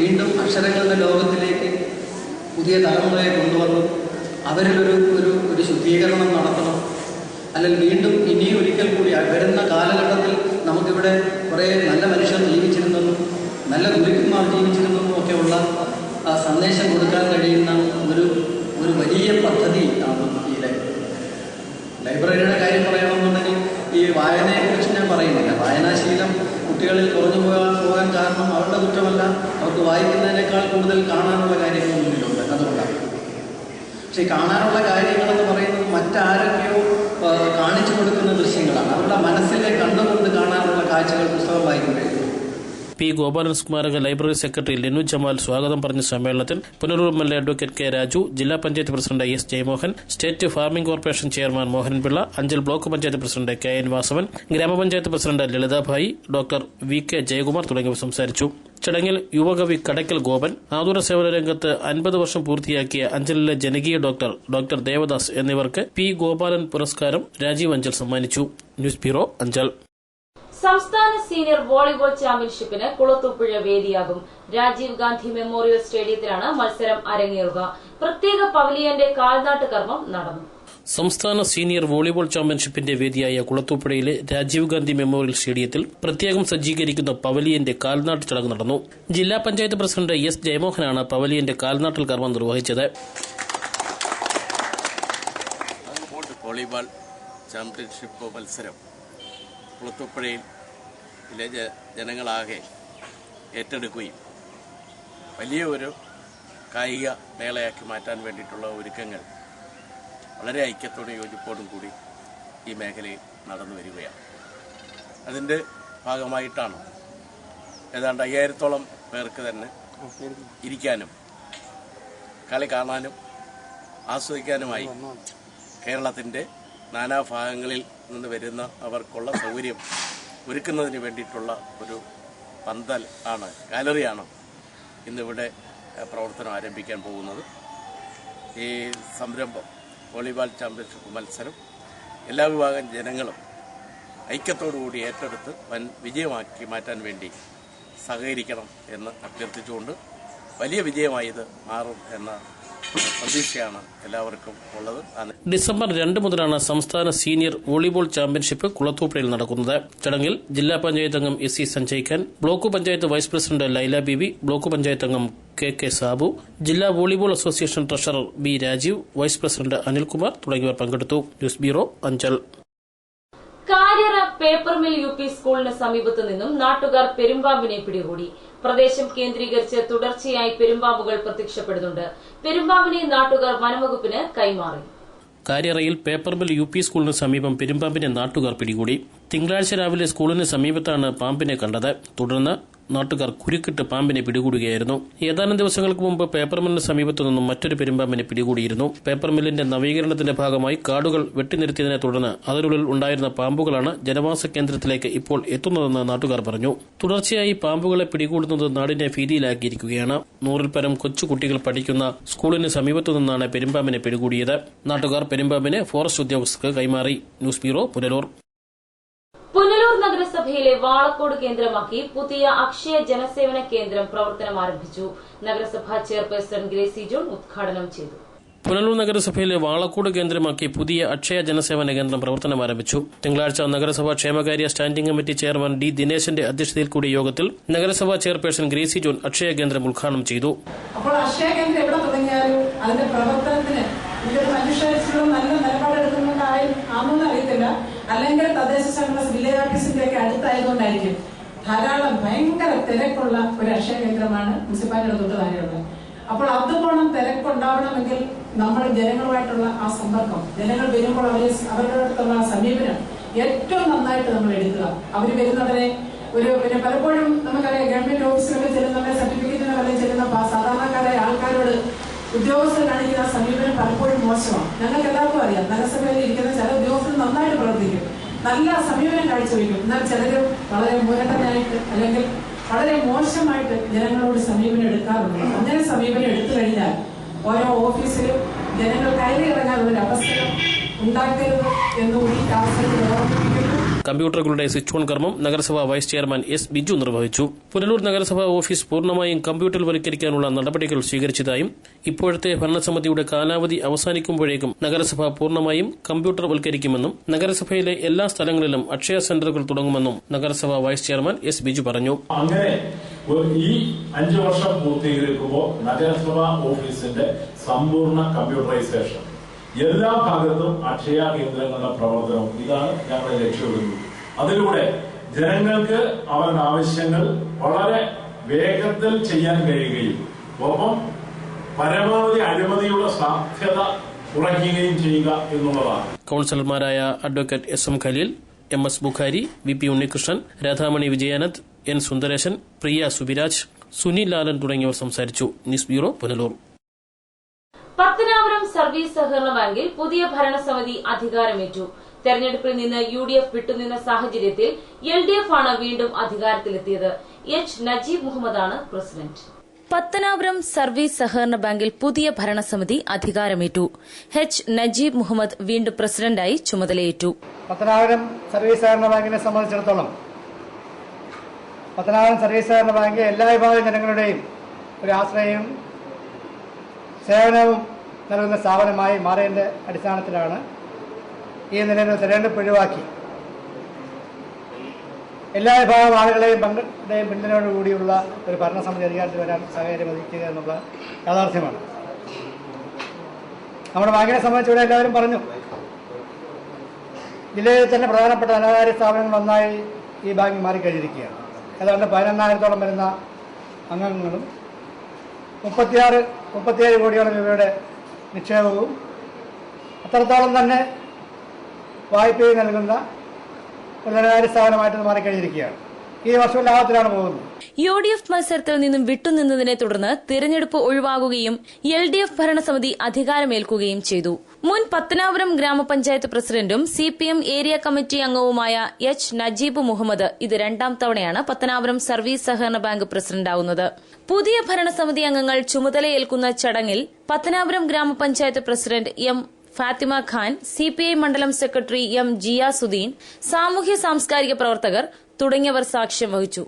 വീണ്ടും അക്ഷരങ്ങളുടെ ലോകത്തിലേക്ക് പുതിയ തലമുറയെ കൊണ്ടുവന്നു അവരിലൊരു ശുദ്ധീകരണം നടത്തണം. അല്ലെങ്കിൽ വീണ്ടും ഇനിയും ഒരിക്കൽ കൂടി വരുന്ന കാലഘട്ടത്തിൽ നമുക്കിവിടെ കുറേ നല്ല മനുഷ്യർ ജീവിച്ചിരുന്നെന്നും നല്ല ഗുരുക്കന്മാർ ജീവിച്ചിരുന്നെന്നും ഒക്കെയുള്ള സന്ദേശം കൊടുക്കാൻ കഴിയുന്ന ഒരു വലിയ പദ്ധതി ആണ് ഈ ലൈബ്രറിയുടെ കാര്യം പറയണമെന്നുണ്ടെങ്കിൽ ഈ വായനയെക്കുറിച്ച് ഞാൻ പറയുന്നില്ല. വായനാശീലം കുട്ടികളിൽ കുറഞ്ഞു പോകാൻ കാരണം അവരുടെ കുറ്റമല്ല, അവർക്ക് വായിക്കുന്നതിനേക്കാൾ കൂടുതൽ കാണാനുള്ള കാര്യങ്ങൾ മുന്നിലുണ്ട്. അതുകൊണ്ടാണ്. പക്ഷേ കാണാനുള്ള കാര്യങ്ങളെന്ന് പറയുന്നത് മറ്റാരൊക്കെയോ കാണിച്ചു കൊടുക്കുന്ന ദൃശ്യങ്ങളാണ്. അവരുടെ മനസ്സിലെ കണ്ടുകൊണ്ട് കാണാനുള്ള കാഴ്ചകൾ പുസ്തകം വായിക്കുമ്പോഴേ. പി ഗോപാലൻ സ്മാരക ലൈബ്രറി സെക്രട്ടറി ലിനു ജമാൽ സ്വാഗതം പറഞ്ഞ സമ്മേളനത്തിൽ Punalur MLA advocate K Raju, ജില്ലാ panchayat president S Jayamohan, state farming corporation chairman Mohanpillai, Anchal block panchayat president KN Vasavan, ഗ്രാമപഞ്ചായത്ത് president Lalithabhai, doctor VK Jayakumar തുടങ്ങിയവർ സംസാരിച്ചു. ചടങ്ങിൽ യുവകവി കടയ്ക്കൽ ഗോപൻ, ആതുര സേവന രംഗത്ത് 50 വർഷം പൂർത്തിയാക്കിയ അഞ്ചലിലെ ജനകീയ ഡോക്ടർ ദേവദാസ് എന്നിവർക്ക് പി ഗോപാലൻ പുരസ്കാരം രാജീവ് അഞ്ചൽ സമ്മാനിച്ചു. News bureau, Anchal. സംസ്ഥാന സീനിയർ വോളിബോൾ ചാമ്പ്യൻഷിപ്പിന് കുളത്തൂപ്പുഴ വേദിയാകും. രാജീവ് ഗാന്ധി മെമ്മോറിയൽ സ്റ്റേഡിയത്തിലാണ് മത്സരം അരങ്ങേറുക. പ്രത്യേക പവലിയന്റെ കാൽനാട്ട് കർമ്മം നടന്നു. സംസ്ഥാന സീനിയർ വോളിബോൾ ചാമ്പ്യൻഷിപ്പിന്റെ വേദിയായ കുളത്തൂപ്പുഴയിലെ രാജീവ് ഗാന്ധി മെമ്മോറിയൽ സ്റ്റേഡിയത്തിൽ പ്രത്യേകം സജ്ജീകരിക്കുന്ന പവലിയന്റെ കാൽനാട്ട് ചടങ്ങ് നടന്നു. ജില്ലാ പഞ്ചായത്ത് പ്രസിഡന്റ് S ജയമോഹനാണ് പവലിയന്റെ കാൽനാട്ടൽ കർമ്മം നിർവഹിച്ചത്. വോളിബോൾ ചാമ്പ്യൻഷിപ്പ് മത്സരം കുളത്തൂപ്പുഴയിലെ ജനങ്ങളാകെ ഏറ്റെടുക്കുകയും വലിയ ഒരു കായിക മേളയാക്കി മാറ്റാൻ വേണ്ടിയിട്ടുള്ള ഒരുക്കങ്ങൾ വളരെ ഐക്യത്തോടും യോജിപ്പോടും കൂടി ഈ മേഖലയിൽ നടന്നു വരികയാണ്. അതിൻ്റെ ഭാഗമായിട്ടാണ് ഏതാണ്ട് 5000-ഓളം പേർക്ക് തന്നെ ഇരിക്കാനും കളി കാണാനും ആസ്വദിക്കാനുമായി കേരളത്തിൻ്റെ നാനാഭാഗങ്ങളിൽ നിന്ന് വരുന്ന അവർക്കുള്ള സൗകര്യം ഒരുക്കുന്നതിന് വേണ്ടിയിട്ടുള്ള ഒരു പന്തൽ ആണ്, ഗാലറിയാണ് ഇന്നിവിടെ പ്രവർത്തനം ആരംഭിക്കാൻ പോകുന്നത്. ഈ സംരംഭം വോളിബോൾ ചാമ്പ്യൻഷിപ്പ് മത്സരം എല്ലാ വിഭാഗം ജനങ്ങളും ഐക്യത്തോടുകൂടി ഏറ്റെടുത്ത് വൻ വിജയമാക്കി മാറ്റാൻ വേണ്ടി സഹകരിക്കണം എന്ന് അഭ്യർത്ഥിച്ചുകൊണ്ട് വലിയ വിജയമായി ഇത് മാറും എന്ന പ്രതീക്ഷയാണ് എല്ലാവർക്കും ഉള്ളത്. ഡിസംബർ 2 മുതലാണ് സംസ്ഥാന സീനിയർ വോളിബോൾ ചാമ്പ്യൻഷിപ്പ് കുളത്തൂപ്പുഴയിൽ നടക്കുന്നത്. ചടങ്ങിൽ ജില്ലാ പഞ്ചായത്ത് അംഗം SC Sanjay Khan, block panchayat vice president Laila Beebi, block panchayat അംഗം KK സാബു, ജില്ലാ volleyball association treasurer B Rajeev, vice president Anilkumar തുടങ്ങിയവർ പങ്കെടുത്തു. News bureau, Anchal. Karyara paper mill UP സ്കൂളിന് സമീപത്തു നിന്നും നാട്ടുകാർ പെരുമ്പാമ്പിനെ പിടികൂടി. പ്രദേശം കേന്ദ്രീകരിച്ച് തുടർച്ചയായി പെരുമ്പാമ്പുകൾ പ്രത്യക്ഷപ്പെടുന്നുണ്ട്. പെരുമ്പാമ്പിനെ നാട്ടുകാർ വനംവകുപ്പിന് കൈമാറി. കാര്യറയിൽ പേപ്പർ മിൽ UP സ്കൂളിന് സമീപം പെരുമ്പാമ്പിനെ നാട്ടുകാർ പിടികൂടി. തിങ്കളാഴ്ച രാവിലെ സ്കൂളിന് സമീപത്താണ് പാമ്പിനെ കണ്ടത്. തുടർന്ന് നാട്ടുകാർ കുരുക്കിട്ട് പാമ്പിനെ പിടികൂടുകയായിരുന്നു. ഏതാനും ദിവസങ്ങൾക്ക് മുമ്പ് പേപ്പർ മില്ലിന് സമീപത്തു നിന്നും മറ്റൊരു പെരുമ്പാമ്പിനെ പിടികൂടിയിരുന്നു. പേപ്പർ മില്ലിന്റെ നവീകരണത്തിന്റെ ഭാഗമായി കാടുകൾ വെട്ടിനിരത്തിയതിനെ തുടർന്ന് അതിനുള്ളിൽ ഉണ്ടായിരുന്ന പാമ്പുകളാണ് ജനവാസ കേന്ദ്രത്തിലേക്ക് ഇപ്പോൾ എത്തുന്നതെന്ന് നാട്ടുകാർ പറഞ്ഞു. തുടർച്ചയായി പാമ്പുകളെ പിടികൂടുന്നത് നാടിനെ ഭീതിയിലാക്കിയിരിക്കുകയാണ്. 100ൽ പരം കൊച്ചുകുട്ടികൾ പഠിക്കുന്ന സ്കൂളിന് സമീപത്തു നിന്നാണ് പെരുമ്പാമ്പിനെ പിടികൂടിയത്. നാട്ടുകാർ പെരുമ്പാമ്പിനെ ഫോറസ്റ്റ് ഉദ്യോഗസ്ഥർക്ക് കൈമാറി. News bureau, Punalur. പുനലൂർ നഗരസഭയിലെ വാളക്കോട് കേന്ദ്രമാക്കി പുതിയ അക്ഷയ ജനസേവന കേന്ദ്രം പ്രവർത്തനം ആരംഭിച്ചു. നഗരസഭാ ചെയർപേഴ്സൺ ഗ്രേസി ജോൺ ഉദ്ഘാടനം ചെയ്തു. പുനലൂർ നഗരസഭയിലെ വാളക്കോട് കേന്ദ്രമാക്കി പുതിയ അക്ഷയ ജനസേവന കേന്ദ്രം പ്രവർത്തനം ആരംഭിച്ചു. തിങ്കളാഴ്ച നഗരസഭാ ക്ഷേമകാര്യ സ്റ്റാൻഡിംഗ് കമ്മിറ്റി ചെയർമാൻ D ദിനേശന്റെ അധ്യക്ഷതയിൽ കൂടിയ യോഗത്തിൽ നഗരസഭാ ചെയർപേഴ്സൺ ഗ്രേസി ജോൺ അക്ഷയ കേന്ദ്രം ഉദ്ഘാടനം ചെയ്തു. അപ്പോൾ അക്ഷയ കേന്ദ്രം എവിടെ തുടങ്ങിയാലും അതിന്റെ പ്രവർത്തനത്തിന് ഇതൊരു മനുഷ്യരും നല്ല നിലപാടെടുക്കുന്നതാണെന്ന് അറിയത്തില്ല, അല്ലെങ്കിൽ തദ്ദേശ സ്വയംഭരണ വില്ലേജ് ഓഫീസിന്റെ ഒക്കെ അടുത്തായതുകൊണ്ടായിരിക്കും ധാരാളം ഭയങ്കര തിരക്കുള്ള ഒരു അക്ഷയ കേന്ദ്രമാണ് മുനിസിപ്പാലിറ്റിയുടെ തൊട്ട് താഴെയുള്ളത്. അപ്പോൾ അതുപോണം തിരക്കുണ്ടാവണമെങ്കിൽ നമ്മൾ ജനങ്ങളുമായിട്ടുള്ള ആ സമ്പർക്കം, ജനങ്ങൾ വരുമ്പോൾ അവരുടെ അടുത്തുള്ള സമീപനം ഏറ്റവും നന്നായിട്ട് നമ്മൾ എടുക്കുക. അവർ വരുന്നവരെ പിന്നെ പലപ്പോഴും നമുക്കറിയാം ഗവൺമെന്റ് ഓഫീസുകളിൽ ചെല്ലുന്ന സർട്ടിഫിക്കറ്റിന് വരെ ചെല്ലുന്ന സാധാരണക്കാരായ ആൾക്കാരോട് ഉദ്യോഗസ്ഥർ കാണിക്കുന്ന സമീപനം പലപ്പോഴും മോശമാണ്. ഞങ്ങൾക്ക് എല്ലാവർക്കും അറിയാം, നഗരസഭയിൽ ഇരിക്കുന്ന ചില ഉദ്യോഗസ്ഥർ നന്നായിട്ട് പ്രവർത്തിക്കും, നല്ല സമീപനം കാഴ്ചവെക്കും. എന്നാൽ ചിലരും വളരെ മുരട്ടനായിട്ട് അല്ലെങ്കിൽ വളരെ മോശമായിട്ട് ജനങ്ങളോട് സമീപനം എടുക്കാറുണ്ട്. അങ്ങനെ സമീപനം എടുത്തു കഴിഞ്ഞാൽ ഓരോ ഓഫീസിലും ജനങ്ങൾ കയറി ഇറങ്ങാനുള്ള അവസരം ഉണ്ടാക്കരുത് എന്നുകൂടി അവസരത്തിൽ ഓർമ്മിപ്പിക്കുന്നു. കമ്പ്യൂട്ടറുകളുടെ സ്വിച്ച് ഓൺ കർമ്മം നഗരസഭാ വൈസ് ചെയർമാൻ S ബിജു നിർവഹിച്ചു. പുനലൂർ നഗരസഭാ ഓഫീസ് പൂർണ്ണമായും കമ്പ്യൂട്ടർവൽക്കരിക്കാനുള്ള നടപടികൾ സ്വീകരിച്ചതായും ഇപ്പോഴത്തെ ഭരണസമിതിയുടെ കാലാവധി അവസാനിക്കുമ്പോഴേക്കും നഗരസഭ പൂർണ്ണമായും കമ്പ്യൂട്ടർവൽക്കരിക്കുമെന്നും നഗരസഭയിലെ എല്ലാ സ്ഥലങ്ങളിലും അക്ഷയ സെന്ററുകൾ തുടങ്ങുമെന്നും നഗരസഭാ വൈസ് ചെയർമാൻ S ബിജു പറഞ്ഞു. അങ്ങനെ ഈ 5 വർഷം പൂർത്തീകരിക്കുമ്പോൾ നഗരസഭാ ഓഫീസിന്റെ സമ്പൂർണ്ണ കമ്പ്യൂട്ടറൈസേഷൻ, എല്ലാ ഭാഗത്തും അക്ഷയ കേന്ദ്രങ്ങളുടെ പ്രവർത്തനം, ഇതാണ് ഞങ്ങളുടെ ലക്ഷ്യമിടുന്നത്. അതിലൂടെ ജനങ്ങൾക്ക് അവരുടെ ആവശ്യങ്ങൾ വളരെ വേഗത്തിൽ ചെയ്യാൻ കഴിയുകയും ഒപ്പം പരമാവധി അഴിമതിയുള്ള സാധ്യത കുറയ്ക്കുകയും ചെയ്യുക എന്നുള്ളതാണ്. കൌൺസിലർമാരായ advocate SM Khaleel, MS Bukhari, VP Unnikrishnan, Radhamani Vijayanand, N Sundaresan, Priya Subiraj, Sunil Lalan തുടങ്ങിയവർ സംസാരിച്ചു. News bureau, Punalur. Pathanapuram service സഹകരണ ബാങ്കിൽ പുതിയ ഭരണസമിതി അധികാരമേറ്റു. തെരഞ്ഞെടുപ്പിൽ നിന്ന് UDF വിട്ടുനിന്ന സാഹചര്യത്തിൽ LDF ആണ് വീണ്ടും അധികാരത്തിലെത്തിയത്. H നജീബ് മുഹമ്മദാണ് പ്രസിഡന്റ്. പത്തനാപുരം സർവീസ് സഹകരണ ബാങ്കിൽ പുതിയ ഭരണസമിതി അധികാരമേറ്റു. H നജീബ് മുഹമ്മദ് വീണ്ടും പ്രസിഡന്റായി ചുമതലയേറ്റു. പത്തനാപുരം സർവീസ് സഹകരണ ബാങ്കിനെ സംബന്ധിച്ചിടത്തോളം പത്തനാപുരം സർവീസ് സഹകരണ ബാങ്ക് എല്ലാ വിഭാഗം ജനങ്ങളുടെയും ഒരു ആശ്രയവും സേവനവും നൽകുന്ന സ്ഥാപനമായി മാറിയതിന്റെ അടിസ്ഥാനത്തിലാണ് ഈ നിലയിൽ തെരഞ്ഞെടുപ്പ് ഒഴിവാക്കി എല്ലാ വിഭാഗം ആളുകളെയും പിന്തുണയോടുകൂടിയുള്ള ഒരു ഭരണസമിതി അധികാരത്തിൽ വരാൻ സാഹചര്യം ഒതുക്കുക എന്നുള്ള യാഥാർത്ഥ്യമാണ്. നമ്മുടെ ബാങ്കിനെ സംബന്ധിച്ച് ഇവിടെ എല്ലാവരും പറഞ്ഞു, ജില്ലയിൽ തന്നെ പ്രധാനപ്പെട്ട ധനകാര്യ സ്ഥാപനങ്ങളൊന്നായി ഈ ബാങ്ക് മാറിക്കഴിഞ്ഞിരിക്കുകയാണ്. ഏതാണ്ട് 11,000-ഓളം വരുന്ന അംഗങ്ങളും 37 കോടിയോളം രൂപയുടെ നിക്ഷേപവും അത്രത്തോളം തന്നെ വായ്പയും നൽകുന്ന ഒരു ധനകാര്യ സ്ഥാപനമായിട്ട് മാറിക്കഴിഞ്ഞിരിക്കുകയാണ്. ഈ വർഷം ലാഭത്തിലാണ് പോകുന്നത്. UDF മത്സരത്തിൽ നിന്നും വിട്ടുനിന്നതിനെ തുടർന്ന് തിരഞ്ഞെടുപ്പ് ഒഴിവാകുകയും LDF ഭരണസമിതി അധികാരമേൽക്കുകയും ചെയ്തു. മുൻ പത്തനാപുരം ഗ്രാമപഞ്ചായത്ത് പ്രസിഡന്റും CPM ഏരിയ കമ്മിറ്റി അംഗവുമായ എച്ച് നജീബ് മുഹമ്മദ് ഇത് രണ്ടാം തവണയാണ് പത്തനാപുരം സർവീസ് സഹകരണ ബാങ്ക് പ്രസിഡന്റാവുന്നത്. പുതിയ ഭരണസമിതി അംഗങ്ങൾ ചുമതലയേൽക്കുന്ന ചടങ്ങിൽ പത്തനാപുരം ഗ്രാമപഞ്ചായത്ത് president M Fathima Khan, CPI മണ്ഡലം സെക്രട്ടറി എം ജിയാസുദ്ദീൻ, സാമൂഹ്യ സാംസ്കാരിക പ്രവർത്തകർ തുടങ്ങിയവർ സാക്ഷ്യം വഹിച്ചു.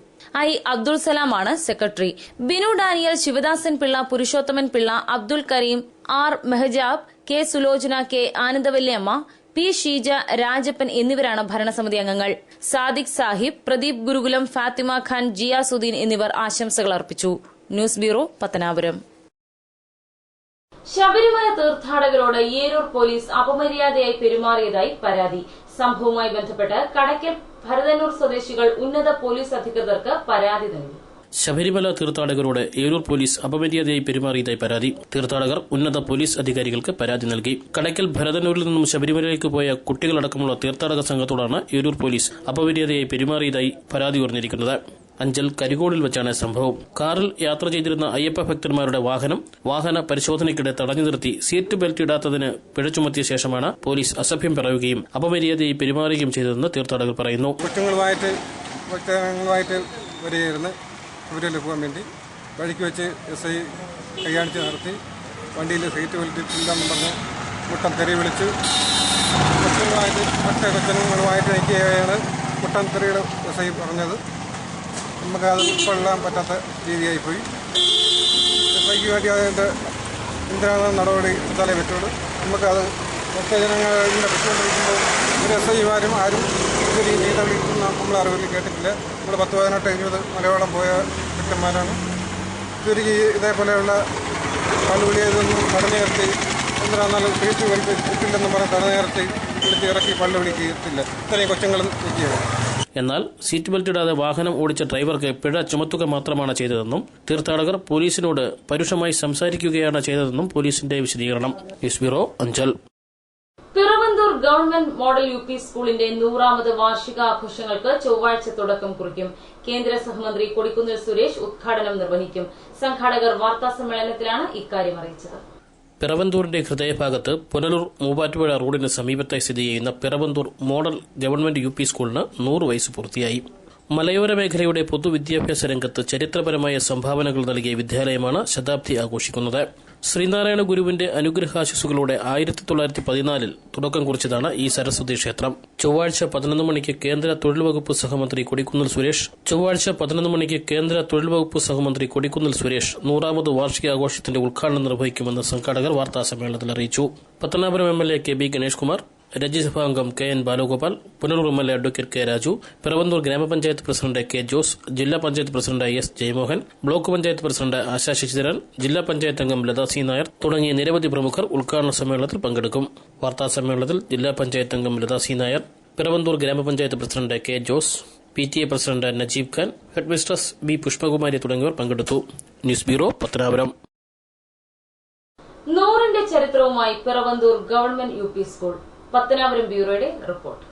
അബ്ദുൾ സലാമാണ് secretary. Binu Daniel, Sivadasan Pillai, Purushothaman Pillai, Abdul Kareem, R Mehajab, K Sulochana, K Anandavalliyamma, P Sheeja, Rajappan എന്നിവരാണ് ഭരണസമിതി അംഗങ്ങൾ. സാദിഖ് സാഹിബ്, പ്രദീപ് ഗുരുകുലം, ഫാത്തിമ ഖാൻ, ജിയാസുദ്ദീൻ എന്നിവർ ആശംസകൾ അർപ്പിച്ചു. News bureau, Pathanapuram. ശബരിമല തീർത്ഥാടകരോട് ഏരൂർ പോലീസ് അപമര്യാദയായി പെരുമാറിയതായി പരാതി. സംഭവവുമായി ബന്ധപ്പെട്ട് കടയ്ക്കൽ ഭരതന്നൂർ സ്വദേശികൾ ഉന്നത പോലീസ് അധികൃതർക്ക് പരാതി നൽകി. ശബരിമല തീർത്ഥാടകരോട് ഏരൂർ പോലീസ് അപമര്യാദയായി പെരുമാറിയതായി പരാതി. തീർത്ഥാടകർ ഉന്നത പോലീസ് അധികാരികൾക്ക് പരാതി നൽകി. കടയ്ക്കൽ ഭരതന്നൂരിൽ നിന്നും ശബരിമലയിലേക്ക് പോയ കുട്ടികളടക്കമുള്ള തീർത്ഥാടക സംഘത്തോടാണ് ഏരൂർ പോലീസ് അപമര്യാദയായി പെരുമാറിയതായി പരാതി ഉയർന്നിരിക്കുന്നത്. അഞ്ചൽ കരികോടിൽ വെച്ചാണ് സംഭവം. കാറിൽ യാത്ര ചെയ്തിരുന്ന അയ്യപ്പ ഭക്തന്മാരുടെ വാഹന പരിശോധനയ്ക്കിടെ തടഞ്ഞു നിർത്തി സീറ്റ് ബെൽറ്റ് ഇടാത്തതിന് പിഴ ചുമത്തിയ ശേഷമാണ് പോലീസ് അസഭ്യം പറയുകയും അപമര്യാദയായി പെരുമാറുകയും ചെയ്തതെന്ന് തീർത്ഥാടകർ പറയുന്നു. കുറ്റങ്ങളുമായിട്ട് വരികയായിരുന്നു. ശബരിമല പോകാൻ വേണ്ടി വഴിക്ക് വെച്ച് SI കൈകാണിച്ച് നടത്തി. വണ്ടിയിൽ സീറ്റ് ബെൽറ്റ് ഇല്ലെന്ന് പറഞ്ഞ് മുട്ടം തെറി വിളിച്ചു. കൊച്ചുങ്ങളുമായിട്ട് നിൽക്കുകയാണ് മുട്ടം തെറിയുടെ SI പറഞ്ഞത്. നമുക്കത് ഉൾക്കൊള്ളാൻ പറ്റാത്ത രീതിയായിപ്പോയി. SIക്ക് വേണ്ടി അതിൻ്റെ എന്തിനാണ് നടപടി എടുത്താലേ പറ്റുള്ളൂ. നമുക്കത് ഭക്തജനങ്ങൾ ഇങ്ങനെ പറ്റുകൊണ്ടിരിക്കുമ്പോൾ ഒരു SIമാരും ആരും ഇതൊരു ചെയ്തൊന്നും നമ്മൾ അറിവിൽ കേട്ടിട്ടില്ല. നമ്മൾ 10, 18, 20 മലയാളം പോയ വ്യക്തന്മാരാണ്. ഇതൊരു ഇതേപോലെയുള്ള പള്ളുവിളി ഇതൊന്നും തടഞ്ഞുയർത്തി എന്തിനാണെന്നാലും സീറ്റ് കിട്ടില്ലെന്ന് പറഞ്ഞ് തടഞ്ഞുയർത്തി വിളിച്ച് ഇറക്കി പള്ളുവിളിക്ക് എത്തില്ല. ഇത്രയും കൊച്ചുങ്ങളും നിൽക്കുകയാണ്. എന്നാൽ സീറ്റ് ബെൽറ്റ് ഇടാതെ വാഹനം ഓടിച്ച ഡ്രൈവർക്ക് പിഴ ചുമത്തുക മാത്രമാണ് ചെയ്തതെന്നും തീർത്ഥാടകർ പോലീസിനോട് പരുഷമായി സംസാരിക്കുകയാണ് ചെയ്തതെന്നും പോലീസിന്റെ വിശദീകരണം. News bureau, Anchal. Piravanthoor government model UP സ്കൂളിന്റെ 100ാമത് വാർഷികാഘോഷങ്ങൾക്ക് ചൊവ്വാഴ്ച തുടക്കം കുറിക്കും. കേന്ദ്ര സഹമന്ത്രി കൊടിക്കുന്നിൽ സുരേഷ് ഉദ്ഘാടനം നിർവഹിക്കും. സംഘാടകർ വാർത്താസമ്മേളനത്തിലാണ് ഇക്കാര്യം അറിയിച്ചത്. പിറവന്തൂരിന്റെ ഹൃദയഭാഗത്ത് പുനലൂർ മൂവാറ്റുപുഴ റോഡിന് സമീപത്തായി സ്ഥിതി ചെയ്യുന്ന പിറവന്തൂർ മോഡൽ ഗവൺമെന്റ് UP സ്കൂളിന് 100 വയസ്സ് പൂർത്തിയായി. മലയോര മേഖലയുടെ പൊതുവിദ്യാഭ്യാസ രംഗത്ത് ചരിത്രപരമായ സംഭാവനകൾ നൽകിയ വിദ്യാലയമാണ് ശതാബ്ദി ആഘോഷിക്കുന്നത്. ശ്രീനാരായണ ഗുരുവിന്റെ അനുഗ്രഹാശിസുകളോടെ 1914 തുടക്കം കുറിച്ചതാണ് ഈ സരസ്വതി ക്ഷേത്രം. ചൊവ്വാഴ്ച 11 മണിക്ക് കേന്ദ്ര തൊഴിൽ വകുപ്പ് സഹമന്ത്രി കൊടിക്കുന്നിൽ സുരേഷ് 100ാമത് വാർഷികാഘോഷത്തിന്റെ ഉദ്ഘാടനം നിർവഹിക്കുമെന്ന് സംഘാടകർ വാർത്താസമ്മേളനത്തിൽ അറിയിച്ചു. പത്തനാപുരം MLA KB ഗണേഷ് കുമാർ, രാജ്യസഭാംഗം KN Balagopal, Punalur MLA advocate K Raju, Piravanthoor ഗ്രാമപഞ്ചായത്ത് പ്രസിഡന്റ് K ജോസ്, ജില്ലാ panchayat president S Jayamohan, block panchayat president Asha Sasidharan, ജില്ലാ പഞ്ചായത്ത് അംഗം ലതാ സി നായർ തുടങ്ങിയ നിരവധി പ്രമുഖർ ഉദ്ഘാടന സമ്മേളനത്തിൽ പങ്കെടുക്കും. വാർത്താസമ്മേളനത്തിൽ ജില്ലാ പഞ്ചായത്ത് അംഗം ലതാ സി നായർ, പിറവന്തൂർ ഗ്രാമപഞ്ചായത്ത് president K Jose, PTA president Najeeb Khan, headmistress B Pushpakumari തുടങ്ങിയവർ പങ്കെടുത്തു. News bureau, Pathanapuram. 100ന്റെ ചരിത്രവുമായി Piravanthoor government UP school. Pathanapuram ബ്യൂറോയുടെ report.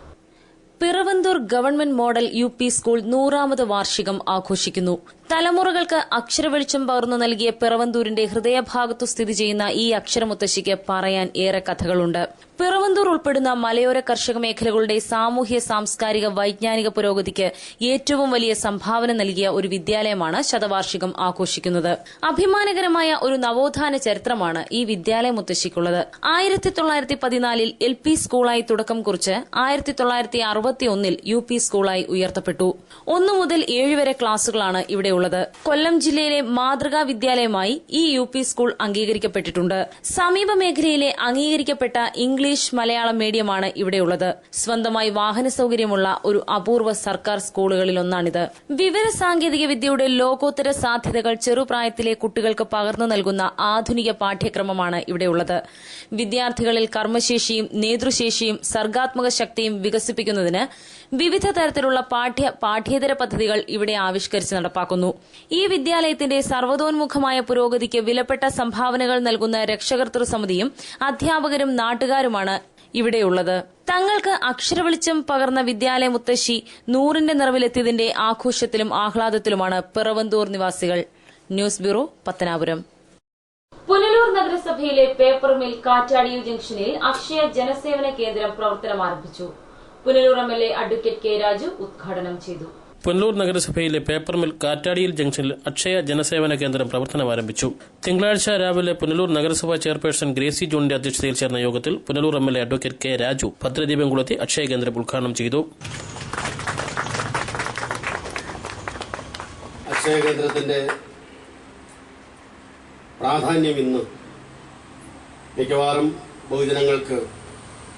Piravanthoor government model UP school 100ാമത് വാർഷികം ആഘോഷിക്കുന്നു. തലമുറകൾക്ക് അക്ഷരവെളിച്ചം പകർന്നു നൽകിയ പിറവന്തൂരിന്റെ ഹൃദയഭാഗത്തു സ്ഥിതി ചെയ്യുന്ന ഈ അക്ഷരമുത്തശ്ശിക്ക് പറയാൻ ഏറെ കഥകളുണ്ട്. പിറവന്തൂർ ഉൾപ്പെടുന്ന മലയോര കർഷക മേഖലകളുടെ സാമൂഹ്യ സാംസ്കാരിക വൈജ്ഞാനിക പുരോഗതിക്ക് ഏറ്റവും വലിയ സംഭാവന നൽകിയ ഒരു വിദ്യാലയമാണ് ശതവാർഷികം ആഘോഷിക്കുന്നത്. അഭിമാനകരമായ ഒരു നവോത്ഥാന ചരിത്രമാണ് ഈ വിദ്യാലയ മുത്തശ്ശിക്കുള്ളത്. 1914 LP സ്കൂളായി തുടക്കം കുറിച്ച് 1961 UP സ്കൂളായി ഉയർത്തപ്പെട്ടു. 1 മുതൽ 7 വരെ ക്ലാസുകളാണ് ഇവിടെ ഉള്ളത്. കൊല്ലം ജില്ലയിലെ മാതൃകാ വിദ്യാലയമായി ഈ UP സ്കൂൾ അംഗീകരിക്കപ്പെട്ടിട്ടുണ്ട്. സമീപ മേഖലയിലെ അംഗീകരിക്കപ്പെട്ട ഇംഗ്ലീഷ് മലയാളം മീഡിയമാണ് ഇവിടെയുള്ളത്. സ്വന്തമായി വാഹന സൌകര്യമുള്ള ഒരു അപൂർവ സർക്കാർ സ്കൂളുകളിലൊന്നാണിത്. വിവര സാങ്കേതിക വിദ്യയുടെ ലോകോത്തര സാധ്യതകൾ ചെറുപ്രായത്തിലെ കുട്ടികൾക്ക് പകർന്നു നൽകുന്ന ആധുനിക പാഠ്യക്രമമാണ് ഇവിടെയുള്ളത്. വിദ്യാർത്ഥികളിൽ കർമ്മശേഷിയും നേതൃശേഷിയും സർഗാത്മക ശക്തിയും വികസിപ്പിക്കുന്നതിന് വിവിധ തരത്തിലുള്ള പാഠ്യേതര പദ്ധതികൾ ഇവിടെ ആവിഷ്കരിച്ച് നടപ്പാക്കുന്നു. ഈ വിദ്യാലയത്തിന്റെ സർവ്വതോന്മുഖമായ പുരോഗതിക്ക് വിലപ്പെട്ട സംഭാവനകൾ നൽകുന്ന രക്ഷകർതൃ സമിതിയും അധ്യാപകരും നാട്ടുകാരുമാണ് ഇവിടെയുള്ളത്. തങ്ങൾക്ക് അക്ഷരവെളിച്ചം പകർന്ന വിദ്യാലയ മുത്തശ്ശി 100ന്റെ നിറവിലെത്തിയതിന്റെ ആഘോഷത്തിലും ആഹ്ലാദത്തിലുമാണ് പിറവന്തൂർ നിവാസികൾ. News bureau, Pathanapuram. പുനലൂർ നഗരസഭയിലെ പേപ്പർ മിൽ കാറ്റാടിയൂർ ജംഗ്ഷനിൽ അക്ഷയ ജനസേവന കേന്ദ്രം പ്രവർത്തനം ആരംഭിച്ചു. Punalur MLA advocate K Raju ഉദ്ഘാടനം ചെയ്തു. പുനലൂർ നഗരസഭയിലെ പേപ്പർ മിൽ കാറ്റാടിയിൽ ജംഗ്ഷനിൽ അക്ഷയ ജനസേവന കേന്ദ്രം പ്രവർത്തനം ആരംഭിച്ചു. തിങ്കളാഴ്ച രാവിലെ പുനലൂർ നഗരസഭാ ചെയർപേഴ്സൺ ഗ്രേസി ജോണിന്റെ അധ്യക്ഷതയിൽ ചേർന്ന യോഗത്തിൽ Punalur MLA advocate K Raju ഭദ്രദീപം കൊളുത്തി അക്ഷയ കേന്ദ്രം ഉദ്ഘാടനം ചെയ്തു. അക്ഷയ കേന്ദ്രത്തിന്റെ പ്രാധാന്യം ഇന്ന് മിക്കവാറും ബഹുജനങ്ങൾക്ക്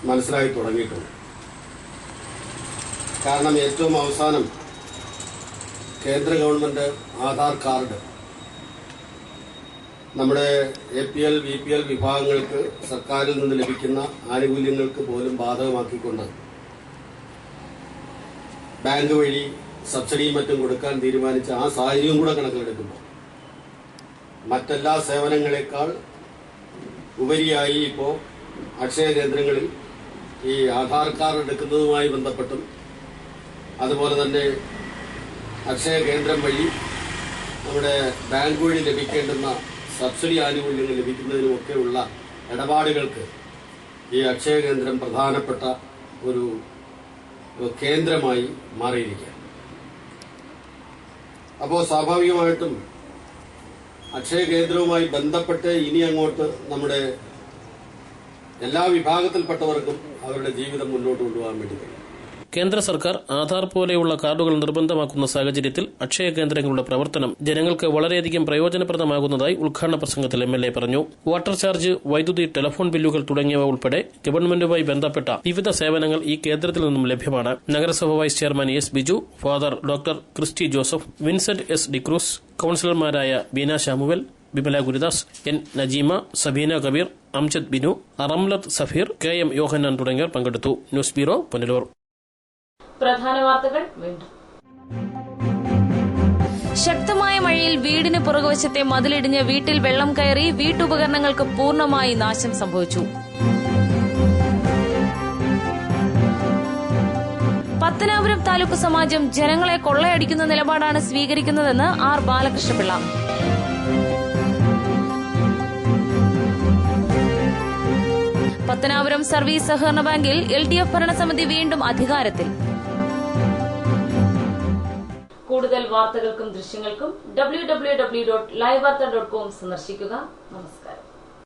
മനസ്സിലായി തുടങ്ങിയിട്ടുണ്ട്. കാരണം ഏറ്റവും അവസാനം കേന്ദ്ര ഗവൺമെന്റ് ആധാർ കാർഡ് നമ്മുടെ APL, VPL വിഭാഗങ്ങൾക്ക് സർക്കാരിൽ നിന്ന് ലഭിക്കുന്ന ആനുകൂല്യങ്ങൾക്ക് പോലും ബാധകമാക്കിക്കൊണ്ട് ബാങ്ക് വഴി സബ്സിഡിയും മറ്റും കൊടുക്കാൻ തീരുമാനിച്ച ആ സാഹചര്യം കൂടെ കണക്കിലെടുക്കുമ്പോൾ മറ്റെല്ലാ സേവനങ്ങളെക്കാൾ ഉപരിയായി ഇപ്പോൾ അക്ഷയ കേന്ദ്രങ്ങളിൽ ഈ ആധാർ കാർഡ് എടുക്കുന്നതുമായി ബന്ധപ്പെട്ടും അതുപോലെ തന്നെ അക്ഷയ കേന്ദ്രം വഴി നമ്മുടെ ബാങ്ക് വഴി ലഭിക്കേണ്ടുന്ന സബ്സിഡി ആനുകൂല്യങ്ങൾ ലഭിക്കുന്നതിനുമൊക്കെയുള്ള ഇടപാടുകൾക്ക് ഈ അക്ഷയ കേന്ദ്രം പ്രധാനപ്പെട്ട ഒരു കേന്ദ്രമായി മാറിയിരിക്കുക. അപ്പോൾ സ്വാഭാവികമായിട്ടും അക്ഷയ കേന്ദ്രവുമായി ബന്ധപ്പെട്ട് ഇനി അങ്ങോട്ട് നമ്മുടെ എല്ലാ വിഭാഗത്തിൽപ്പെട്ടവർക്കും അവരുടെ ജീവിതം മുന്നോട്ട് കൊണ്ടുപോകാൻ വേണ്ടി കഴിയും. കേന്ദ്ര സർക്കാർ ആധാർ പോലെയുള്ള കാർഡുകൾ നിർബന്ധമാക്കുന്ന സാഹചര്യത്തിൽ അക്ഷയ കേന്ദ്രങ്ങളുടെ പ്രവർത്തനം ജനങ്ങൾക്ക് വളരെയധികം പ്രയോജനപ്രദമാകുന്നതായി ഉദ്ഘാടന പ്രസംഗത്തിൽ എംഎൽഎ പറഞ്ഞു. വാട്ടർ ചാർജ്, വൈദ്യുതി, ടെലിഫോൺ ബില്ലുകൾ തുടങ്ങിയവ ഉൾപ്പെടെ ഗവൺമെന്റുമായി ബന്ധപ്പെട്ട വിവിധ സേവനങ്ങൾ ഈ കേന്ദ്രത്തിൽ നിന്നും ലഭ്യമാണ്. നഗരസഭ vice chairman S Biju, father doctor Christy Joseph, Vincent S D'Cruz, കൌൺസിലർമാരായ ബീന ശാമുവൽ, ബിമല ഗുരുദാസ്, എൻ നജീമ, സബീന കബീർ, അംജദ് ബിനു, റംലത്ത് സഫീർ, KM യോഹന്നാൻ തുടങ്ങിയവർ പങ്കെടുത്തു. News bureau, Punalur. പ്രധാന വാർത്തകൾ വീണ്ടും. ശക്തമായ മഴയിൽ വീടിന് പുറകുവശത്തെ മതിലിടിഞ്ഞ് വീട്ടിൽ വെള്ളം കയറി വീട്ടുപകരണങ്ങൾക്ക് പൂർണ്ണമായി നാശം സംഭവിച്ചു. പത്തനാപുരം താലൂക്ക് സമാജം ജനങ്ങളെ കൊള്ളയടിക്കുന്ന നിലപാടാണ് സ്വീകരിക്കുന്നതെന്ന് ആർ ബാലകൃഷ്ണപിള്ള. പത്തനാപുരം സർവീസ് സഹകരണ ബാങ്കിൽ LDF ഭരണസമിതി വീണ്ടും അധികാരത്തിൽ. കൂടുതൽ വാർത്തകൾക്കും ദൃശ്യങ്ങൾക്കും www.livevarta.com സന്ദർശിക്കുക. നമസ്കാരം.